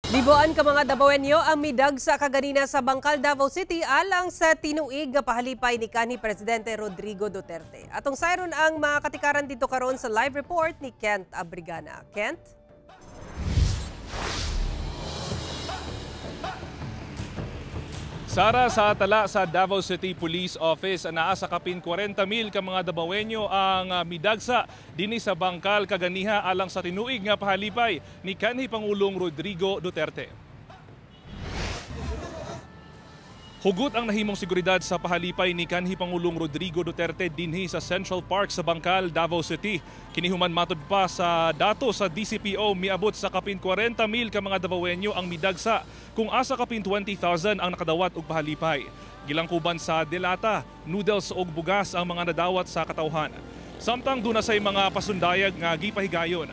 Liboan ka mga Davaoenyo ang midag sa kaganina sa Bangkal, Davao City alang sa tinuig nga pahalipay ni kanhi Presidente Rodrigo Duterte. Atong sayron ang mga katikaran dito karon sa live report ni Kent Abrigana. Kent? Sara, sa tala sa Davao City Police Office, naa sa kapin 40,000 ka mga Davaoenyo ang midagsa dinhi sa Bangkal kaganiha alang sa tinuig nga pahalipay ni kanhi Pangulong Rodrigo Duterte. Hugot ang nahimong seguridad sa pahalipay ni kanhi Pangulong Rodrigo Duterte dinhi sa Central Park sa Bangkal, Davao City. Kinihuman matod pa sa dato sa DCPO, miabot sa kapin 40,000 ka mga Davaoenyo ang midagsa kung asa kapin 20,000 ang nakadawat og pahalipay. Gilangkuban sa delata, noodles ug bugas ang mga nadawat sa katawhan. Samtang duna say mga pasundayag nga gipahigayon.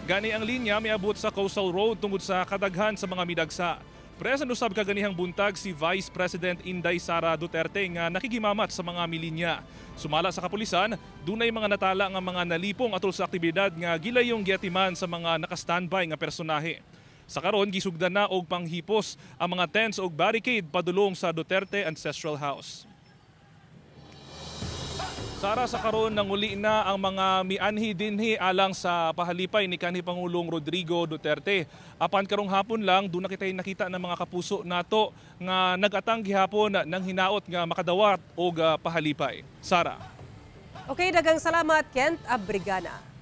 Gani ang linya miabot sa Coastal Road tungod sa kadaghan sa mga midagsa. Present usab kaganihang buntag si Vice President Inday Sara Duterte nga nakikimamat sa mga milinya. Sumala sa kapulisan, dunay mga natala nga mga nalipong atol sa aktibidad nga gilayong giatiman sa mga nakastandby nga personahe. Sa karon gisugdan na og panghipos ang mga tents og barricade padulong sa Duterte Ancestral House. Sara, sa karon nanguli na ang mga mianhi dinhi alang sa pahalipay ni kanhi Pangulong Rodrigo Duterte. Apan karong hapon lang doon nakita ng mga kapuso nato nga nagatang gihapon ng hinaot nga makadawat og pahalipay. Sara. Okay, daghang salamat Kent Abrigana.